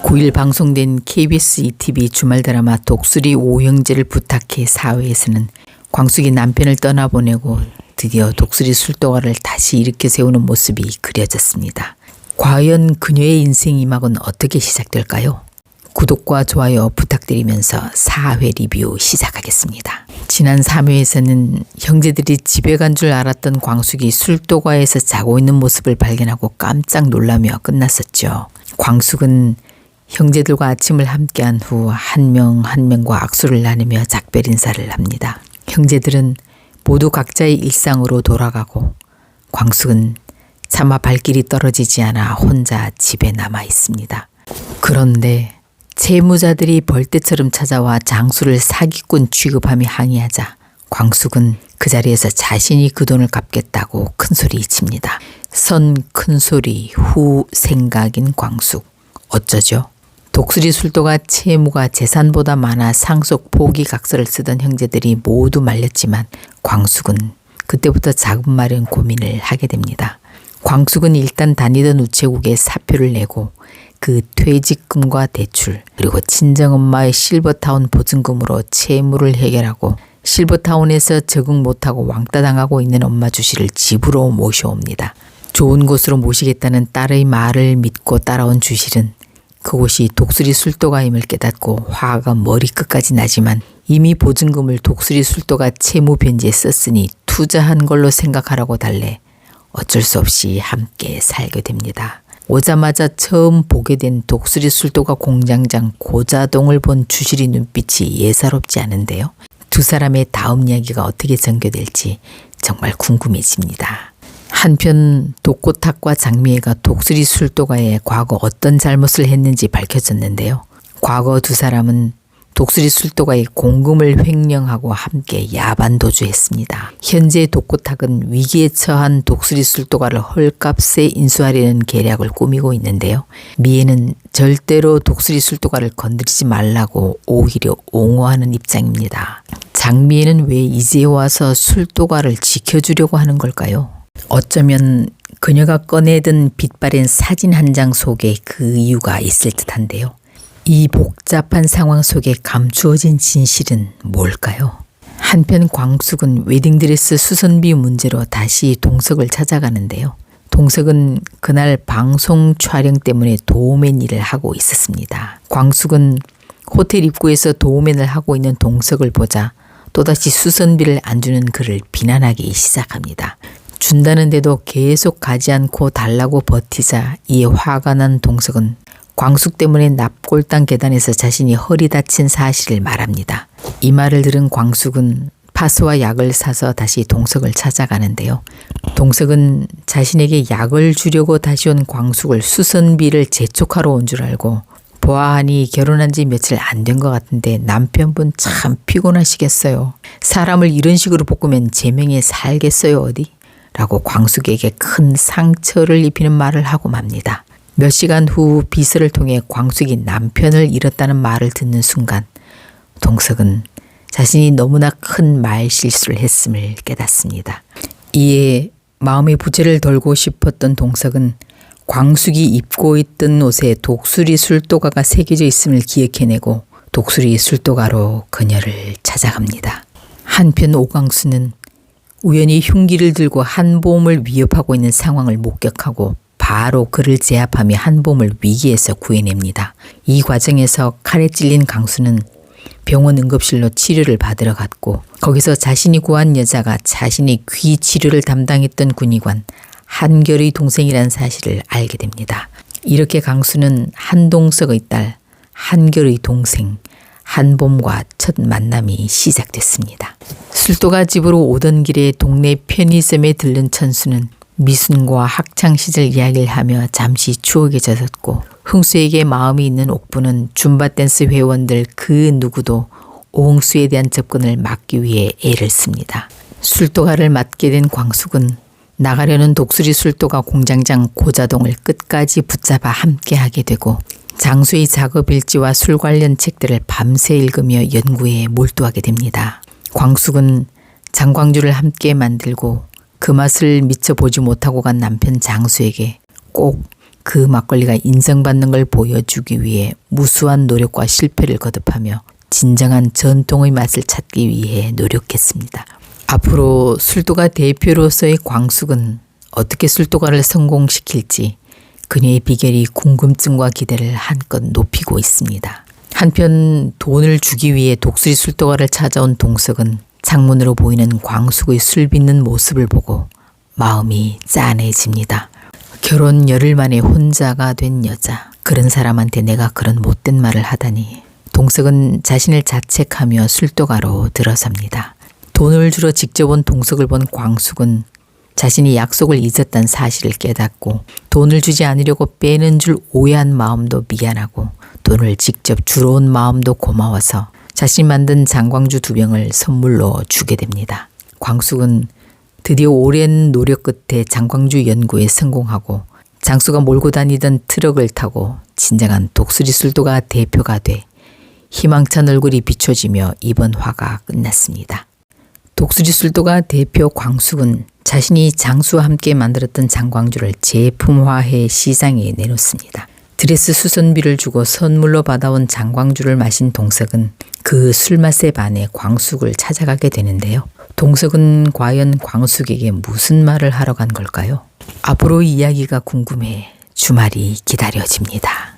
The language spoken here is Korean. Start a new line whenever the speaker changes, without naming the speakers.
9일 방송된 KBS ETV 주말 드라마 독수리 오형제를 부탁해 4회에서는 광숙이 남편을 떠나보내고 드디어 독수리 술도가를 다시 일으켜 세우는 모습이 그려졌습니다. 과연 그녀의 인생 이막은 어떻게 시작될까요? 구독과 좋아요 부탁드리면서 4회 리뷰 시작하겠습니다. 지난 3회에서는 형제들이 집에 간 줄 알았던 광숙이 술도가에서 자고 있는 모습을 발견하고 깜짝 놀라며 끝났었죠. 광숙은 형제들과 아침을 함께한 후 한 명 한 명과 악수를 나누며 작별 인사를 합니다. 형제들은 모두 각자의 일상으로 돌아가고 광숙은 차마 발길이 떨어지지 않아 혼자 집에 남아 있습니다. 그런데 채무자들이 벌떼처럼 찾아와 장수를 사기꾼 취급하며 항의하자 광숙은 그 자리에서 자신이 그 돈을 갚겠다고 큰소리 칩니다. 선 큰소리 후 생각인 광숙. 어쩌죠? 독수리 술도가 채무가 재산보다 많아 상속 포기각서를 쓰던 형제들이 모두 말렸지만 광숙은 그때부터 자금 마련 고민을 하게 됩니다. 광숙은 일단 다니던 우체국에 사표를 내고 그 퇴직금과 대출 그리고 친정엄마의 실버타운 보증금으로 채무를 해결하고 실버타운에서 적응 못하고 왕따 당하고 있는 엄마 주씨를 집으로 모셔옵니다. 좋은 곳으로 모시겠다는 딸의 말을 믿고 따라온 주실은 그곳이 독수리 술도가임을 깨닫고 화가 머리끝까지 나지만 이미 보증금을 독수리 술도가 채무 변제에 썼으니 투자한 걸로 생각하라고 달래 어쩔 수 없이 함께 살게 됩니다. 오자마자 처음 보게 된 독수리 술도가 공장장 고자동을 본 주실이 눈빛이 예사롭지 않은데요. 두 사람의 다음 이야기가 어떻게 전개될지 정말 궁금해집니다. 한편 독고탁과 장미애가 독수리 술도가의 과거 어떤 잘못을 했는지 밝혀졌는데요. 과거 두 사람은 독수리 술도가의 공금을 횡령하고 함께 야반도주했습니다. 현재 독고탁은 위기에 처한 독수리 술도가를 헐값에 인수하려는 계략을 꾸미고 있는데요. 미애는 절대로 독수리 술도가를 건드리지 말라고 오히려 옹호하는 입장입니다. 장미애는 왜 이제 와서 술도가를 지켜주려고 하는 걸까요? 어쩌면 그녀가 꺼내든 빛바랜 사진 한 장 속에 그 이유가 있을 듯한데요. 이 복잡한 상황 속에 감추어진 진실은 뭘까요? 한편 광숙은 웨딩드레스 수선비 문제로 다시 동석을 찾아가는데요. 동석은 그날 방송 촬영 때문에 도우맨 일을 하고 있었습니다. 광숙은 호텔 입구에서 도우맨을 하고 있는 동석을 보자 또다시 수선비를 안 주는 그를 비난하기 시작합니다. 준다는데도 계속 가지 않고 달라고 버티자 이에 화가 난 동석은 광숙 때문에 납골당 계단에서 자신이 허리 다친 사실을 말합니다. 이 말을 들은 광숙은 파스와 약을 사서 다시 동석을 찾아가는데요. 동석은 자신에게 약을 주려고 다시 온 광숙을 수선비를 재촉하러 온 줄 알고 보아하니 결혼한 지 며칠 안 된 것 같은데 남편분 참 피곤하시겠어요. 사람을 이런 식으로 볶으면 제명에 살겠어요 어디? 라고 광숙에게 큰 상처를 입히는 말을 하고 맙니다. 몇 시간 후 비서를 통해 광숙이 남편을 잃었다는 말을 듣는 순간 동석은 자신이 너무나 큰 말실수를 했음을 깨닫습니다. 이에 마음의 부채를 덜고 싶었던 동석은 광숙이 입고 있던 옷에 독수리 술도가가 새겨져 있음을 기억해내고 독수리 술도가로 그녀를 찾아갑니다. 한편 오광수는 우연히 흉기를 들고 한봄을 위협하고 있는 상황을 목격하고 바로 그를 제압하며 한봄을 위기에서 구해냅니다. 이 과정에서 칼에 찔린 강수는 병원 응급실로 치료를 받으러 갔고 거기서 자신이 구한 여자가 자신이 귀 치료를 담당했던 군의관 한결의 동생이라는 사실을 알게 됩니다. 이렇게 강수는 한동석의 딸 한결의 동생 한봄과 첫 만남이 시작됐습니다. 술도가 집으로 오던 길에 동네 편의점에 들른 천수는 미순과 학창시절 이야기를 하며 잠시 추억에 젖었고 흥수에게 마음이 있는 옥부는 줌바 댄스 회원들 그 누구도 오흥수에 대한 접근을 막기 위해 애를 씁니다. 술도가를 맡게 된 광숙은 나가려는 독수리 술도가 공장장 고자동을 끝까지 붙잡아 함께하게 되고 장수의 작업 일지와 술 관련 책들을 밤새 읽으며 연구에 몰두하게 됩니다. 광숙은 장광주를 함께 만들고 그 맛을 미처 보지 못하고 간 남편 장수에게 꼭 그 막걸리가 인정받는 걸 보여주기 위해 무수한 노력과 실패를 거듭하며 진정한 전통의 맛을 찾기 위해 노력했습니다. 앞으로 술도가 대표로서의 광숙은 어떻게 술도가를 성공시킬지 그녀의 비결이 궁금증과 기대를 한껏 높이고 있습니다. 한편 돈을 주기 위해 독수리 술도가를 찾아온 동석은 창문으로 보이는 광숙의 술 빚는 모습을 보고 마음이 짠해집니다. 결혼 열흘 만에 혼자가 된 여자, 그런 사람한테 내가 그런 못된 말을 하다니. 동석은 자신을 자책하며 술도가로 들어섭니다. 돈을 주러 직접 온 동석을 본 광숙은 자신이 약속을 잊었다는 사실을 깨닫고 돈을 주지 않으려고 빼는 줄 오해한 마음도 미안하고 돈을 직접 주러 온 마음도 고마워서 자신이 만든 장광주 2병을 선물로 주게 됩니다. 광숙은 드디어 오랜 노력 끝에 장광주 연구에 성공하고 장수가 몰고 다니던 트럭을 타고 진정한 독수리 술도가 대표가 돼 희망찬 얼굴이 비춰지며 이번 화가 끝났습니다. 독수리 술도가 대표 광숙은 자신이 장수와 함께 만들었던 장광주를 제품화해 시장에 내놓습니다. 드레스 수선비를 주고 선물로 받아온 장광주를 마신 동석은 그 술맛에 반해 광숙을 찾아가게 되는데요. 동석은 과연 광숙에게 무슨 말을 하러 간 걸까요? 앞으로 이야기가 궁금해 주말이 기다려집니다.